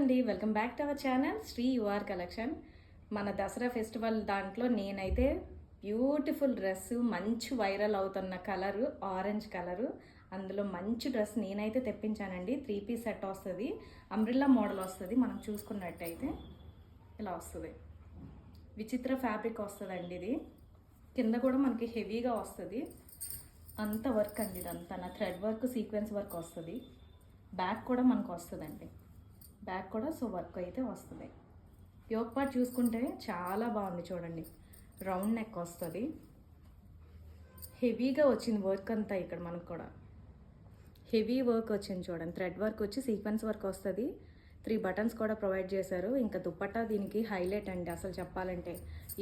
అండి, welcome back to our channel Shri UR collection. మన Dasara festival దాంట్లో నేనైతే బ్యూటిఫుల్ డ్రెస్, మంచి వైరల్ అవుతున్న కలరు ఆరెంజ్ కలరు, అందులో మంచి డ్రెస్ నేనైతే తెప్పించానండి. 3 పీస్ సెట్ వస్తుంది, అంబ్రిల్లా మోడల్ వస్తుంది. మనం చూసుకున్నట్టయితే ఇలా వస్తుంది, విచిత్ర ఫ్యాబ్రిక్ వస్తుందండి. ఇది కింద కూడా మనకి హెవీగా వస్తుంది, అంత వర్క్ అండి. ఇదంతా నా థ్రెడ్ వర్క్, సీక్వెన్స్ వర్క్ వస్తుంది. బ్యాక్ కూడా మనకు వస్తుందండి, బ్యాక్ కూడా సో వర్క్ అయితే వస్తుంది. యోక్ పార్ట్ చూసుకుంటే చాలా బాగుంది చూడండి, రౌండ్ నెక్ వస్తుంది, హెవీగా వచ్చింది వర్క్ అంతా. ఇక్కడ మనకు కూడా హెవీ వర్క్ వచ్చింది చూడండి, థ్రెడ్ వర్క్ వచ్చి సీక్వెన్స్ వర్క్ వస్తుంది. 3 బటన్స్ కూడా ప్రొవైడ్ చేశారు. ఇంకా దుపట్టా దీనికి హైలైట్ అండి. అసలు చెప్పాలంటే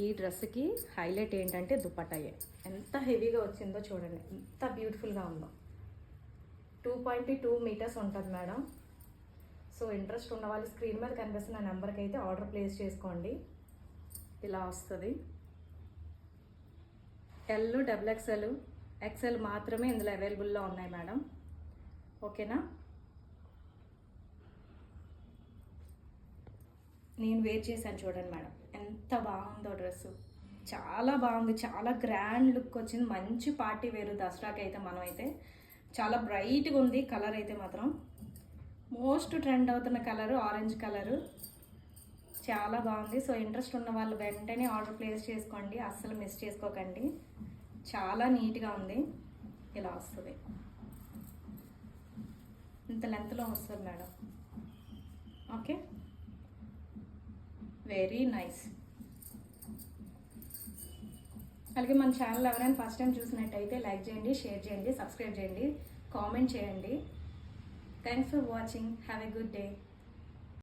ఈ డ్రెస్కి హైలైట్ ఏంటంటే దుపట్టాయే. ఎంత హెవీగా వచ్చిందో చూడండి, ఎంత బ్యూటిఫుల్గా ఉందో. 2.2 మీటర్స్ ఉంటుంది మేడం. సో ఇంట్రెస్ట్ ఉన్న వాళ్ళు స్క్రీన్ మీద కనిపిస్తున్న నెంబర్కి అయితే ఆర్డర్ ప్లేస్ చేసుకోండి. ఇలా వస్తుంది. ఎల్, XXL, XL మాత్రమే ఇందులో అవైలబుల్లో ఉన్నాయి మేడం. ఓకేనా? నేను వేర్ చేశాను చూడండి మేడం, ఎంత బాగుందో డ్రెస్సు. చాలా బాగుంది, చాలా గ్రాండ్ లుక్ వచ్చింది. మంచి పార్టీ వేరు దసరాకి అయితే మనం అయితే చాలా బ్రైట్గా ఉంది. కలర్ అయితే మాత్రం మోస్ట్ ట్రెండ్ అవుతున్న కలరు ఆరెంజ్ కలరు, చాలా బాగుంది. సో ఇంట్రెస్ట్ ఉన్న వాళ్ళు వెంటనే ఆర్డర్ ప్లేస్ చేసుకోండి, అస్సలు మిస్ చేసుకోకండి. చాలా నీట్గా ఉంది. ఇలా వస్తుంది, ఇంత లెంత్లో వస్తుంది మేడం. Okay, very nice. అలాగే మన ఛానల్ ఎవరైనా ఫస్ట్ టైం చూసినట్టయితే లైక్ చేయండి, షేర్ చేయండి, సబ్స్క్రైబ్ చేయండి, కామెంట్ చేయండి. Thanks for watching. Have a good day.